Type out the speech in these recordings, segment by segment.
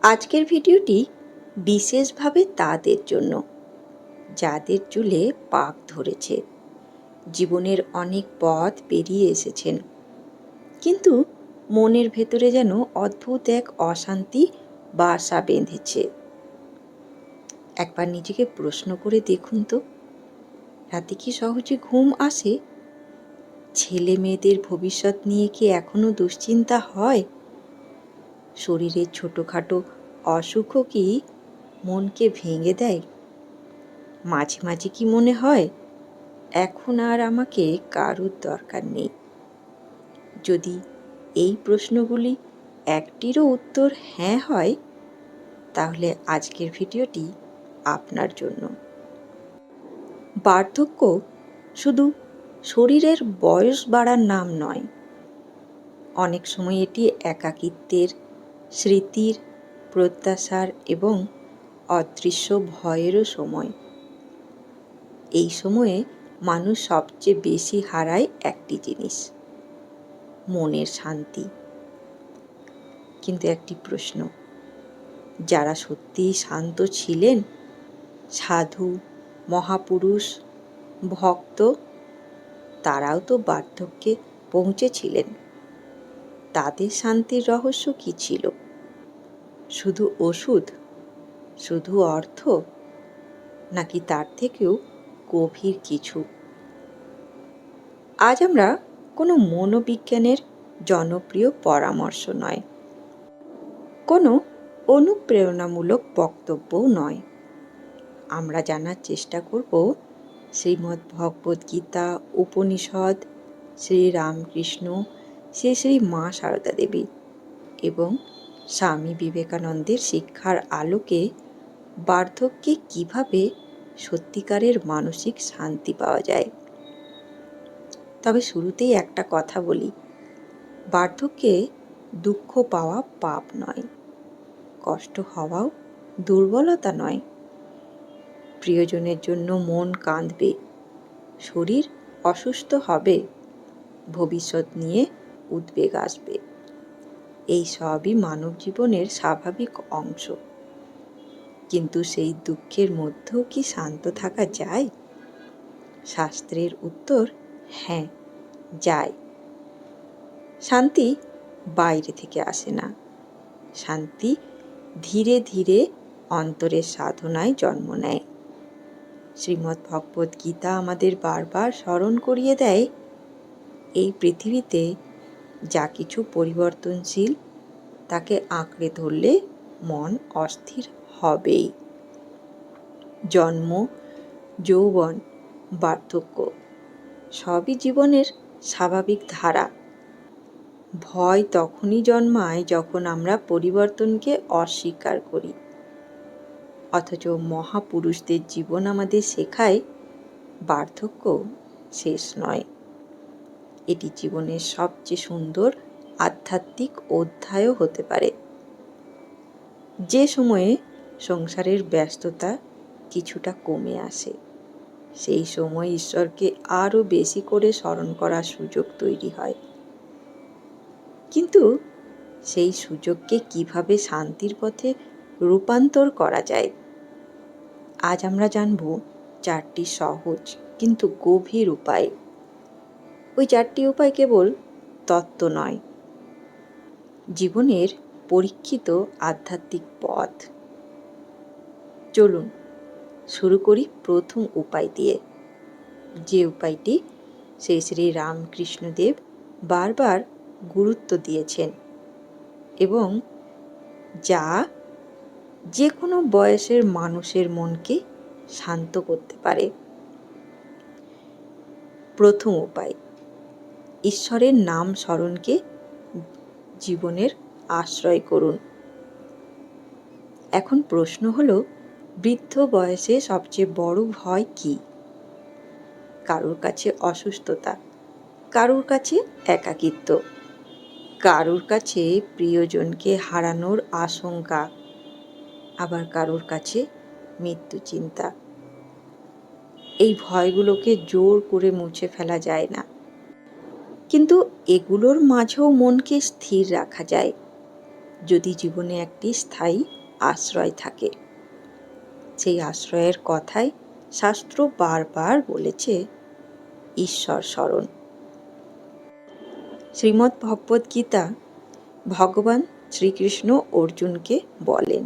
আজকের ভিডিওটি বিশেষভাবে তাদের জন্য যাদের চুলে পাক ধরেছে, জীবনের অনেক পথ পেরিয়ে এসেছেন, কিন্তু মনের ভেতরে যেন অদ্ভুত এক অশান্তি বাসা বেঁধেছে। একবার নিজেকে প্রশ্ন করে দেখুন তো, রাতে কি সহজে ঘুম আসে? ছেলে মেয়েদের ভবিষ্যৎ নিয়ে কি এখনো দুশ্চিন্তা হয়? শরীরের ছোটোখাটো অসুখও কি মনকে ভেঙে দেয়? মাঝে মাঝে কি মনে হয় এখন আর আমাকে কারুর দরকার নেই? যদি এই প্রশ্নগুলি একটিরও উত্তর হ্যাঁ হয়, তাহলে আজকের ভিডিওটি আপনার জন্য। বার্ধক্য শুধু শরীরের বয়স বাড়ার নাম নয়, অনেক সময় এটি একাকিত্বের, স্মৃতির, প্রত্যাশার এবং অদৃশ্য ভয়েরও সময়। এই সময়ে মানুষ সবচেয়ে বেশি হারায় একটি জিনিস, মনের শান্তি। কিন্তু একটি প্রশ্ন, যারা সত্যিই শান্ত ছিলেন, সাধু, মহাপুরুষ, ভক্ত, তারাও তো বার্ধক্যে পৌঁছেছিলেন। তাদের শান্তির রহস্য কী ছিল? শুধু ওষুধ, শুধু অর্থ, নাকি তার থেকেও গভীর কিছু? আজ আমরা কোনো মনোবিজ্ঞানের জনপ্রিয় পরামর্শ নয়, কোনো অনুপ্রেরণামূলক বক্তব্যও নয়। আমরা জানার চেষ্টা করব শ্রীমদ্ ভগবদ গীতা, উপনিষদ, শ্রীরামকৃষ্ণ, শ্রী মা সারদা দেবী এবং স্বামী বিবেকানন্দের শিক্ষার আলোকে বার্ধক্যে কিভাবে সত্যিকারের মানসিক শান্তি পাওয়া যায়। তবে শুরুতেই একটা কথা বলি, বার্ধক্যে দুঃখ পাওয়া পাপ নয়, কষ্ট হওয়াও দুর্বলতা নয়। প্রিয়জনের জন্য মন কাঁদবে, শরীর অসুস্থ হবে, ভবিষ্যৎ নিয়ে উদ্বেগ আসবে। এই সবই মানব জীবনের স্বাভাবিক অংশ। কিন্তু সেই দুঃখের মধ্যেও কি শান্ত থাকা যায়? শাস্ত্রের উত্তর হ্যাঁ, যায়। শান্তি বাইরে থেকে আসে না, শান্তি ধীরে ধীরে অন্তরের সাধনায় জন্ম নেয়। শ্রীমদ্ ভগবদ গীতা আমাদের বারবার স্মরণ করিয়ে দেয়, এই পৃথিবীতে যা কিছু পরিবর্তনশীল, তাকে আঁকড়ে ধরলে মন অস্থির হবেই। জন্ম, যৌবন, বার্ধক্য সবই জীবনের স্বাভাবিক ধারা। ভয় তখনই জন্মায় যখন আমরা পরিবর্তনকে অস্বীকার করি। অথচ মহাপুরুষদের জীবন আমাদের শেখায়, বার্ধক্য শেষ নয়, এটি জীবনের সবচেয়ে সুন্দর আধ্যাত্মিক অধ্যায়ও হতে পারে। যে সময়ে সংসারের ব্যস্ততা কিছুটা কমে আসে, সেই সময় ঈশ্বরকে আরও বেশি করে স্মরণ করার সুযোগ তৈরি হয়। কিন্তু সেই সুযোগকে কিভাবে শান্তির পথে রূপান্তর করা যায়, আজ আমরা জানব 4টি সহজ কিন্তু গভীর উপায়। ওই 4টি উপায় কেবল তত্ত্ব নয়, জীবনের পরীক্ষিত আধ্যাত্মিক পথ। চলুন শুরু করি প্রথম উপায় দিয়ে, যে উপায়টি শ্রী রামকৃষ্ণদেব বারবার গুরুত্ব দিয়েছেন এবং যা যে কোনো বয়সের মানুষের মনকে শান্ত করতে পারে। প্রথম উপায়, ঈশ্বরের নাম স্মরণকে জীবনের আশ্রয় করুন। এখন প্রশ্ন হলো, বৃদ্ধ বয়সে সবচেয়ে বড় ভয় কি? কারোর কাছে অসুস্থতা, কারোর কাছে একাকিত্ব, কারোর কাছে প্রিয়জনকে হারানোর আশঙ্কা, আবার কারোর কাছে মৃত্যু চিন্তা। এই ভয়গুলোকে জোর করে মুছে ফেলা যায় না, কিন্তু এগুলোর মাঝেও মনকে স্থির রাখা যায়। যদি জীবনে একটি স্থায়ী আশ্রয় থাকে। সেই আশ্রয়ের কথাই শাস্ত্র বারবার বলেছে, ঈশ্বর স্মরণ। শ্রীমদ্ ভগবদ্ গীতা ভগবান শ্রীকৃষ্ণ অর্জুনকে বলেন,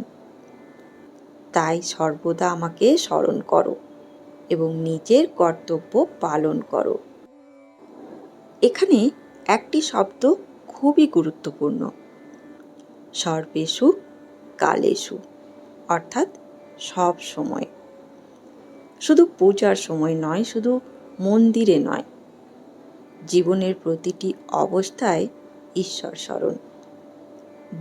তাই সর্বদা আমাকে স্মরণ করো এবং নিজের কর্তব্য পালন করো। এখানে একটি শব্দ খুবই গুরুত্বপূর্ণ, সর্বেষু কালেষু, অর্থাৎ সব সময়। শুধু পূজার সময় নয়, শুধু মন্দিরে নয়, জীবনের প্রতিটি অবস্থায় ঈশ্বর স্মরণ।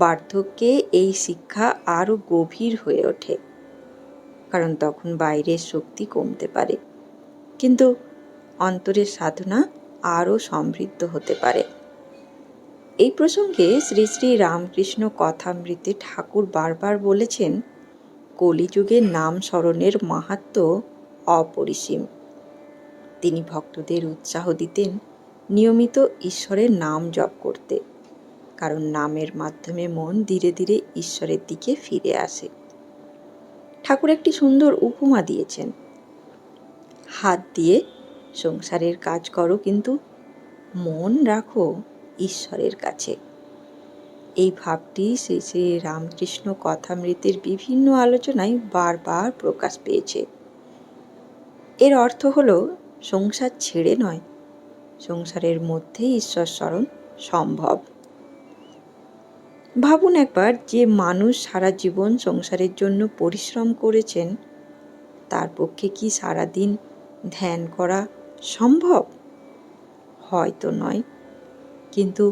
বার্ধক্যে এই শিক্ষা আরও গভীর হয়ে ওঠে, কারণ তখন বাইরের শক্তি কমতে পারে, কিন্তু অন্তরের সাধনা আরও সমৃদ্ধ হতে পারে। এই প্রসঙ্গে শ্রী শ্রী রামকৃষ্ণ কথামৃতে ঠাকুর বারবার বলেছেন, কলিযুগে নাম স্মরণের মাহাত্ম্য অপরিসীম। তিনি ভক্তদের উৎসাহ দিতেন নিয়মিত ঈশ্বরের নাম জপ করতে, কারণ নামের মাধ্যমে মন ধীরে ধীরে ঈশ্বরের দিকে ফিরে আসে। ঠাকুর একটি সুন্দর উপমা দিয়েছেন, হাত দিয়ে সংসারের কাজ করো, কিন্তু মন রাখো ঈশ্বরের কাছে। এই ভাবটি শ্রী শ্রী রামকৃষ্ণ কথামৃতের বিভিন্ন আলোচনায় বারবার প্রকাশ পেয়েছে। এর অর্থ হল, সংসার ছেড়ে নয়, সংসারের মধ্যেই ঈশ্বর স্মরণ সম্ভব। ভাবুন একবার, যে মানুষ সারা জীবন সংসারের জন্য পরিশ্রম করেছেন, তার পক্ষে কি সারাদিন ধ্যান করা সম্ভব? হয়তো নয়, কিন্তু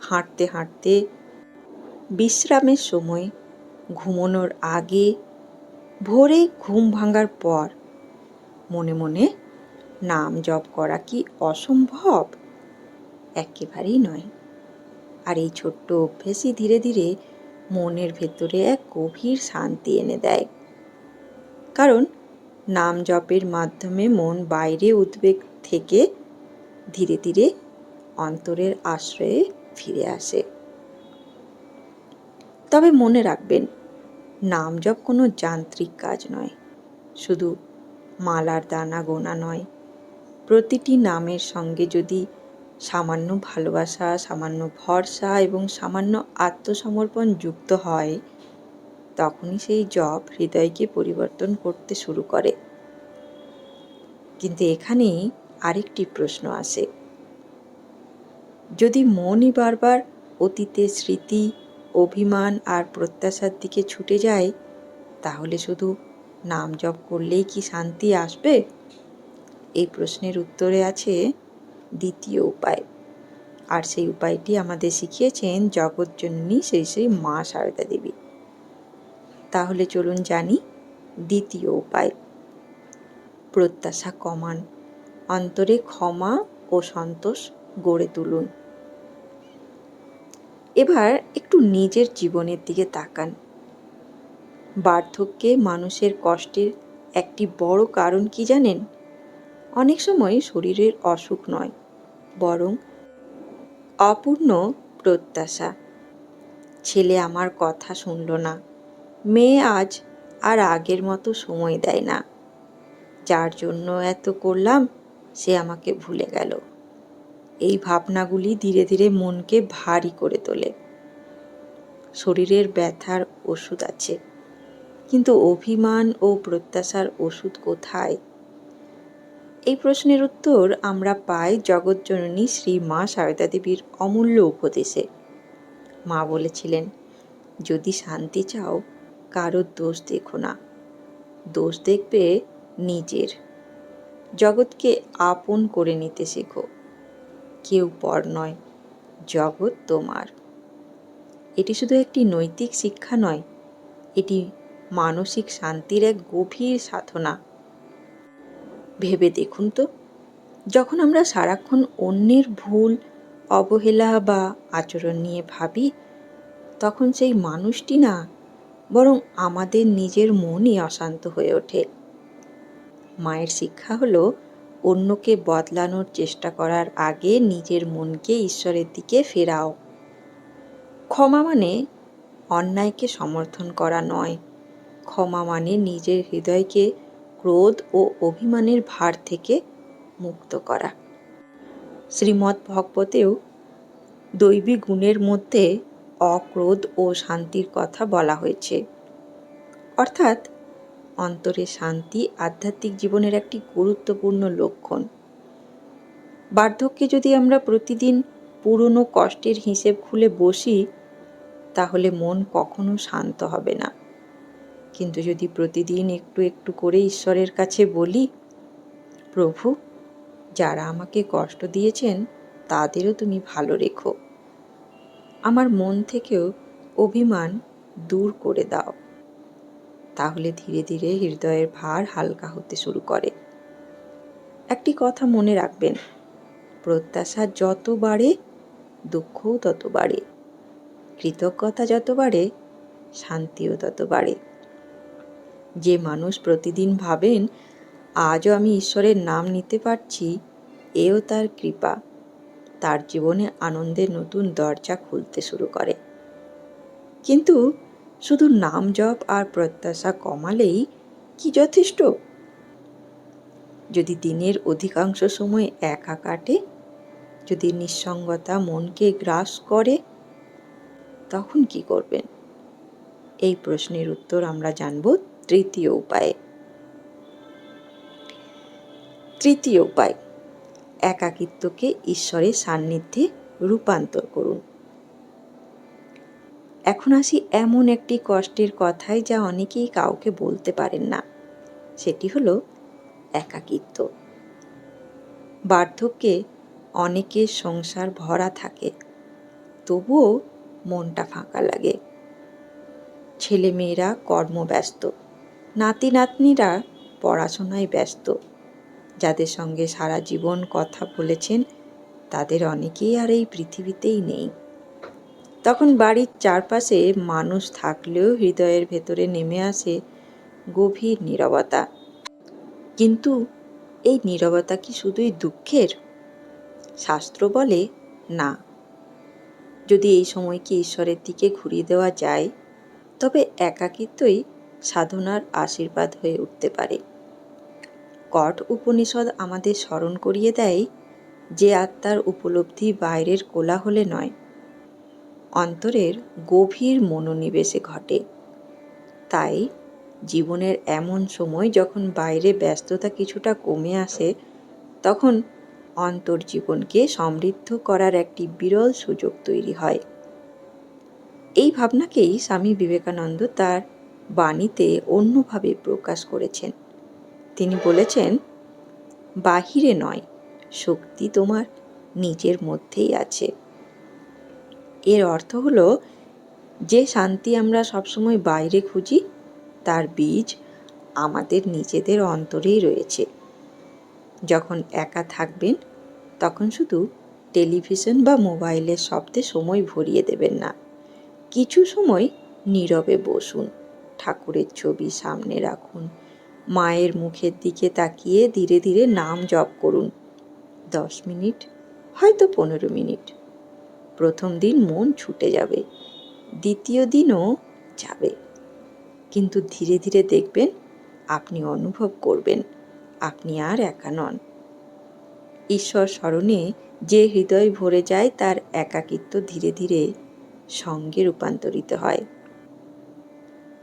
হাঁটতে হাঁটতে, বিশ্রামের সময়, ঘুমানোর আগে, ভোরে ঘুম ভাঙার পর মনে মনে নাম জপ করা কি অসম্ভব? একেবারেই নয়। আর এই ছোট্ট অভ্যেসই ধীরে ধীরে মনের ভেতরে এক গভীর শান্তি এনে দেয়, কারণ নাম জপের মাধ্যমে মন বাইরে উদ্বেগ থেকে ধীরে ধীরে অন্তরের আশ্রয়ে ফিরে আসে। তবে মনে রাখবেন, নাম জপ কোনো যান্ত্রিক কাজ নয়, শুধু মালার দানা গোনা নয়। প্রতিটি নামের সঙ্গে যদি সামান্য ভালোবাসা, সামান্য ভরসা এবং সামান্য আত্মসমর্পণ যুক্ত হয়, তখনই সেই জপ হৃদয়কে পরিবর্তন করতে শুরু করে। কিন্তু এখানেই আরেকটি প্রশ্ন আসে, যদি মনই বারবার অতীতের স্মৃতি, অভিমান আর প্রত্যাশার দিকে ছুটে যায়, তাহলে শুধু নাম জপ করলেই কি শান্তি আসবে? এই প্রশ্নের উত্তরে আছে দ্বিতীয় উপায়, আর সেই উপায়টি আমাদের শিখিয়েছেন জগৎজননী শ্রী শ্রী মা সারদা দেবী। তাহলে চলুন জানি দ্বিতীয় উপায়। প্রত্যাশা কমান, অন্তরে ক্ষমা ও সন্তোষ গড়ে তুলুন। এবার একটু নিজের জীবনের দিকে তাকান। বার্ধক্যে মানুষের কষ্টের একটি বড় কারণ কি জানেন? অনেক সময় শরীরের অসুখ নয়, বরং অপূর্ণ প্রত্যাশা। ছেলে আমার কথা শুনল না, মেয়ে আজ আর আগের মতো সময় দেয় না, যার জন্য এত করলাম সে আমাকে ভুলে গেল। এই ভাবনাগুলি ধীরে ধীরে মনকে ভারী করে তোলে। শরীরের ব্যথার ওষুধ আছে, কিন্তু অভিমান ও প্রত্যাশার ওষুধ কোথায়? এই প্রশ্নের উত্তর আমরা পাই জগৎজননী শ্রী মা সারদা দেবীর অমূল্য উপদেশে। মা বলেছিলেন, যদি শান্তি চাও, কারোর দোষ দেখো না, দোষ দেখবে নিজের। জগৎকে আপন করে নিতে শেখো। কেউ পর নয়, জগৎ তোমার। এটি শুধু একটি নৈতিক শিক্ষা নয়, এটি মানসিক শান্তির এক গভীর সাধনা। ভেবে দেখুন তো, যখন আমরা সারাক্ষণ অন্যের ভুল, অবহেলা বা আচরণ নিয়ে ভাবি, তখন সেই মানুষটি না, বরং আমাদের নিজের মনই অশান্ত হয়ে ওঠে। মায়ের শিক্ষা হলো, অন্যকে বদলানোর চেষ্টা করার আগে নিজের মনকে ঈশ্বরের দিকে ফেরাও। ক্ষমা মানে অন্যায়কে সমর্থন করা নয়। ক্ষমা মানে নিজের হৃদয়কে ক্রোধ ও অভিমানের ভার থেকে মুক্ত করা। শ্রীমদ্ ভগবতেও দৈবী গুণের মধ্যে অক্রোধ ও শান্তির কথা বলা হয়েছে। অর্থাৎ অন্তরের শান্তি আধ্যাত্মিক জীবনের একটি গুরুত্বপূর্ণ লক্ষণ। বার্ধক্যে যদি আমরা প্রতিদিন পুরনো কষ্টের হিসেব খুলে বসি, তাহলে মন কখনো শান্ত হবে না। কিন্তু যদি প্রতিদিন একটু একটু করে ঈশ্বরের কাছে বলি, প্রভু, যারা আমাকে কষ্ট দিয়েছেন তাদেরও তুমি ভালো রেখো, আমার মন থেকেও অভিমান দূর করে দাও, তাহলে ধীরে ধীরে হৃদয়ের ভার হালকা হতে শুরু করে। একটি কথা মনে রাখবেন, প্রত্যাশা যত বাড়ে দুঃখও তত বাড়ে, কৃতজ্ঞতা যত বাড়ে শান্তিও তত বাড়ে। যে মানুষ প্রতিদিন ভাবেন আজও আমি ঈশ্বরের নাম নিতে পারছি, এও তার কৃপা, তার জীবনে আনন্দের নতুন দরজা খুলতে শুরু করে। কিন্তু শুধু নাম জপ আর প্রত্যাশা কমালেই কি যথেষ্ট? যদি দিনের অধিকাংশ সময় একা কাটে, যদি নিঃসঙ্গতা মনকে গ্রাস করে, তখন কি করবেন? এই প্রশ্নের উত্তর আমরা জানব তৃতীয় উপায়ে। তৃতীয় উপায়, একাকিত্বকে ঈশ্বরের সান্নিধ্যে রূপান্তর করুন। এখন আসি এমন একটি কষ্টের কথায় যা অনেকেই কাউকে বলতে পারেন না, সেটি হলো একাকিত্ব। বার্ধক্যে অনেকের সংসার ভরা থাকে, তবুও মনটা ফাঁকা লাগে। ছেলেমেয়েরা কর্মব্যস্ত, নাতি নাতনিরা পড়াশোনায় ব্যস্ত, যাদের সঙ্গে সারা জীবন কথা বলেছেন তাদের অনেকেই আর এই পৃথিবীতেই নেই। তখন বাড়ির চারপাশে মানুষ থাকলেও হৃদয়ের ভেতরে নেমে আসে গভীর নীরবতা। কিন্তু এই নীরবতা কি শুধুই দুঃখের? শাস্ত্র বলে না। যদি এই সময়কে ঈশ্বরের দিকে ঘুরিয়ে দেওয়া যায়, তবে একাকিত্বই সাধনার আশীর্বাদ হয়ে উঠতে পারে। কঠ উপনিষদ আমাদের স্মরণ করিয়ে দেয় যে আত্মার উপলব্ধি বাইরের কোলাহলে নয়, অন্তরের গভীর মনোনিবেশে ঘটে। তাই জীবনের এমন সময় যখন বাইরে ব্যস্ততা কিছুটা কমে আসে, তখন অন্তর্জীবনকে সমৃদ্ধ করার একটি বিরল সুযোগ তৈরি হয়। এই ভাবনাকেই স্বামী বিবেকানন্দ তার বাণীতে অন্যভাবে প্রকাশ করেছেন। তিনি বলেছেন, বাহিরে নয়, শক্তি তোমার নিজের মধ্যেই আছে। এর অর্থ হলো, যে শান্তি আমরা সবসময় বাইরে খুঁজি, তার বীজ আমাদের নিজেদের অন্তরেই রয়েছে। যখন একা থাকবেন, তখন শুধু টেলিভিশন বা মোবাইলের শব্দে সময় ভরিয়ে দেবেন না। কিছু সময় নীরবে বসুন, ঠাকুরের ছবি সামনে রাখুন, মায়ের মুখের দিকে তাকিয়ে ধীরে ধীরে নাম জপ করুন। 10 মিনিট, হয়তো 15 মিনিট। প্রথম দিন মন ছুটে যাবে, দ্বিতীয় দিনও যাবে, কিন্তু ধীরে ধীরে দেখবেন আপনি অনুভব করবেন আপনি আর একা নন। ঈশ্বর স্মরণে যে হৃদয় ভরে যায়, তার একাকিত্ব ধীরে ধীরে সঙ্গে রূপান্তরিত হয়।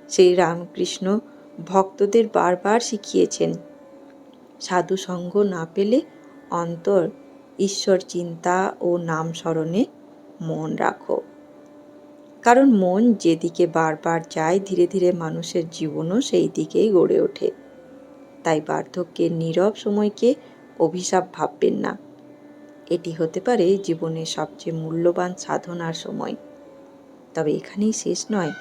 শ্রী রামকৃষ্ণ ভক্তদের বারবার শিখিয়েছেন, সাধু সঙ্গ না পেলে অন্তর ঈশ্বর চিন্তা ও নাম স্মরণে মন রাখো। কারণ মন যেদিকে বারবার যায়, ধীরে ধীরে মানুষের জীবনও সেই দিকেই গড়ে ওঠে। তাই বার্ধক্যের নীরব সময়কে অভিশাপ ভাববেন না। এটি হতে পারে জীবনের সবচেয়ে মূল্যবান সাধনার সময়। তবে এখানেই শেষ নয়।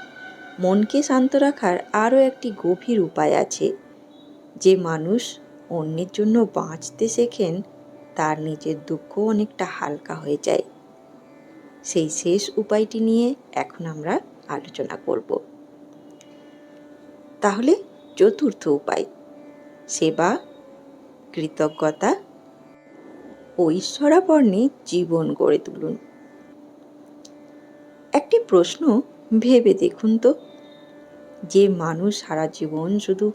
মনকে শান্ত রাখার আরও একটি গভীর উপায় আছে। যে মানুষ অন্যের জন্য বাঁচতে শেখেন, তার নিজের দুঃখ অনেকটা হালকা হয়ে যায়। সেই শেষ উপায়টি নিয়ে এখন আমরা আলোচনা করব। তাহলে চতুর্থ উপায়, সেবা, কৃতজ্ঞতা ও ঈশ্বরাপর্ণে জীবন গড়ে তুলুন। একটি প্রশ্ন ভেবে দেখুন তো, যে মানুষ সারা জীবন শুধু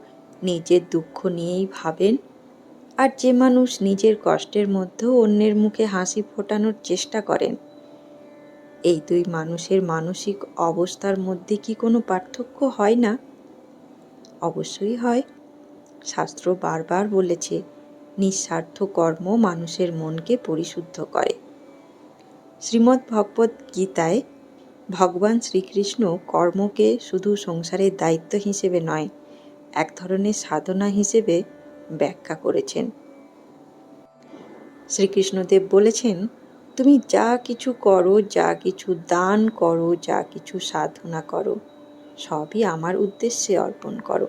নিজের দুঃখ নিয়েই ভাবেন, আর যে মানুষ নিজের কষ্টের মধ্যেও অন্যের মুখে হাসি ফোটানোর চেষ্টা করেন, এই দুই মানুষের মানসিক অবস্থার মধ্যে কি কোনো পার্থক্য হয় না? অবশ্যই হয়। শাস্ত্র বারবার বলেছে, নিঃস্বার্থ কর্ম মানুষের মনকে পরিশুদ্ধ করে। শ্রীমদ্ ভগবদ্ গীতায় ভগবান শ্রীকৃষ্ণ কর্মকে শুধু সংসারের দায়িত্ব হিসেবে নয়, এক ধরনের সাধনা হিসেবে ব্যাখ্যা করেছেন। শ্রীকৃষ্ণদেব বলেছেন, তুমি যা কিছু করো, যা কিছু দান করো, যা কিছু সাধনা করো, সবই আমার উদ্দেশ্যে অর্পণ করো।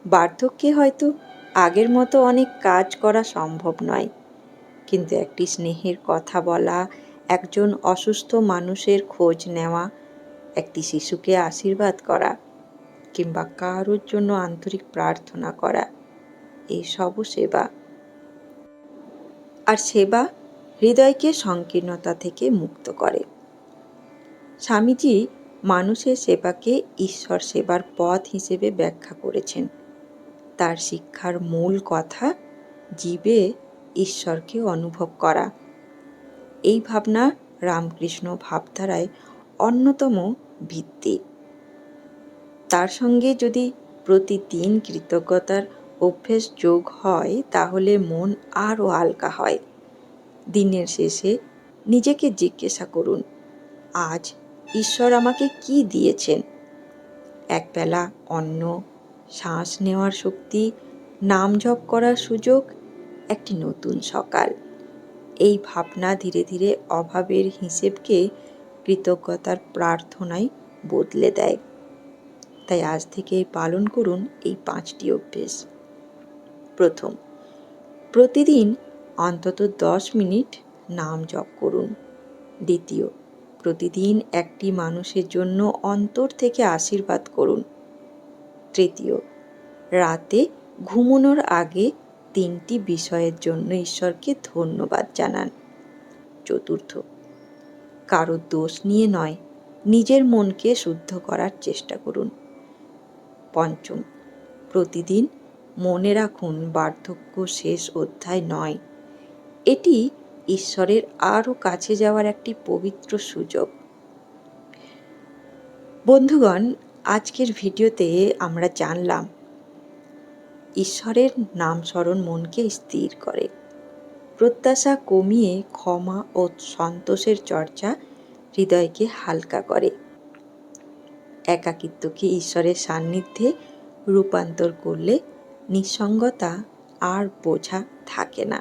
বার্ধক্যে হয়তো আগের মতো অনেক কাজ করা সম্ভব নয়, কিন্তু একটি স্নেহের কথা বলা, একজন অসুস্থ মানুষের খোঁজ নেওয়া, একটি শিশুকে আশীর্বাদ করা, কিংবা কারোর জন্য আন্তরিক প্রার্থনা করা, এইসবও সেবা। আর সেবা হৃদয়কে সংকীর্ণতা থেকে মুক্ত করে। স্বামীজি মানুষের সেবাকে ঈশ্বর সেবার পথ হিসেবে ব্যাখ্যা করেছেন। তার শিক্ষার মূল কথা জীবে ঈশ্বরকে অনুভব করা। এই ভাবনা রামকৃষ্ণ ভাবধারায় অন্যতম ভিত্তি। তার সঙ্গে যদি প্রতিদিন কৃতজ্ঞতার অভ্যেস যোগ হয়, তাহলে মন আরও হালকা হয়। দিনের শেষে নিজেকে জিজ্ঞাসা করুন, আজ ঈশ্বর আমাকে কি দিয়েছেন? একবেলা অন্ন, শ্বাস নেওয়ার শক্তি, নাম জপ করার সুযোগ, একটি নতুন সকাল। এই ভাবনা ধীরে ধীরে অভাবের হিসেবকে কৃতজ্ঞতার প্রার্থনায় বদলে দেয়। তাই আজ থেকেই পালন করুন এই 5টি অভ্যেস। প্রথম, প্রতিদিন অন্তত 10 মিনিট নাম জপ করুন। দ্বিতীয়, প্রতিদিন একটি মানুষের জন্য অন্তর থেকে আশীর্বাদ করুন। তৃতীয়, রাতে ঘুমানোর আগে 3টি বিষয়ের জন্য ঈশ্বরকে ধন্যবাদ জানান। চতুর্থ, কারো দোষ নিয়ে নয়, নিজের মনকে শুদ্ধ করার চেষ্টা করুন। পঞ্চম, প্রতিদিন মনে রাখুন বার্ধক্য শেষ অধ্যায় নয়, এটি ঈশ্বরের আরও কাছে যাওয়ার একটি পবিত্র সুযোগ। বন্ধুগণ, আজকের ভিডিওতে আমরা জানলাম ঈশ্বরের নাম স্মরণ মনকে স্থির করে, প্রত্যাশা কমিয়ে ক্ষমা ও সন্তোষের চর্চা হৃদয়কে হালকা করে, একাকিত্বকে ঈশ্বরের সান্নিধ্যে রূপান্তর করলে নিঃসঙ্গতা আর বোঝা থাকে না।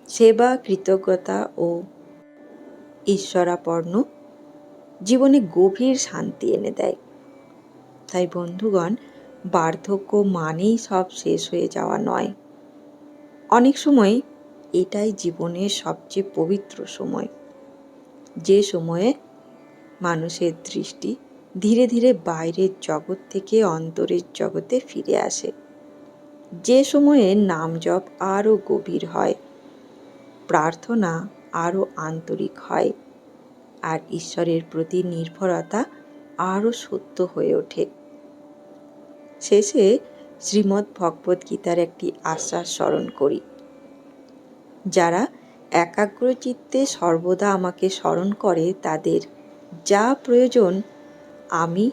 সেবা, কৃতজ্ঞতা ও ঈশ্বরাপন্ন জীবনে গভীর শান্তি এনে দেয়। তাই বন্ধুগণ, বার্ধক্য মানেই সব শেষ হয়ে যাওয়া নয়। অনেক সময় এটাই জীবনের সবচেয়ে পবিত্র সময়, যে সময়ে মানুষের দৃষ্টি ধীরে ধীরে বাইরের জগৎ থেকে অন্তরের জগতে ফিরে আসে, যে সময়ে নাম জপ আরও গভীর হয়, প্রার্থনা আরও আন্তরিক হয়, আর ঈশ্বরের প্রতি নির্ভরতা আরও সত্য হয়ে ওঠে। শেষে শ্রীমদ্ ভগবদ্ গীতার একটি আশ্বাস স্মরণ করি, যারা একাগ্রচিত্তে সর্বদা আমাকে স্মরণ করে, তাদের যা প্রয়োজন আমি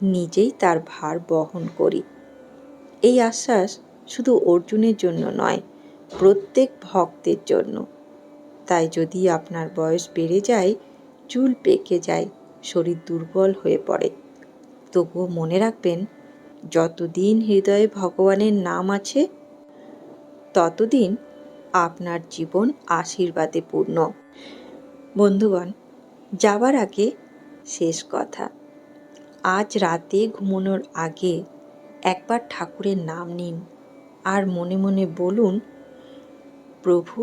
নিজেই তার ভার বহন করি। এই আশ্বাস শুধু অর্জুনের জন্য নয়, প্রত্যেক ভক্তের জন্য। তাই যদি আপনার বয়স বেড়ে যায়, চুল পেকে যায়, শরীর দুর্বল হয়ে পড়ে, তবুও মনে রাখবেন, যতদিন হৃদয়ে ভগবানের নাম আছে, ততদিন আপনার জীবন আশীর্বাদে পূর্ণ। বন্ধুগণ, যাবার আগে শেষ কথা, আজ রাতে ঘুমানোর আগে একবার ঠাকুরের নাম নিন আর মনে মনে বলুন, প্রভু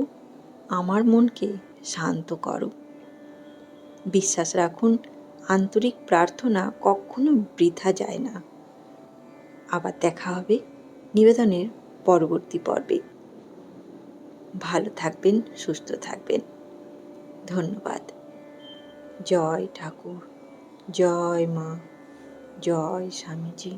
আমার মনকে শান্ত করো। বিশ্বাস রাখুন, আন্তরিক প্রার্থনা কখনো বৃথা যায় না। আবার দেখা হবে নিবেদনের পরবর্তী পর্বে। ভালো থাকবেন, সুস্থ থাকবেন। ধন্যবাদ। জয় ঠাকুর। জয় মা, জয় স্বামীজি।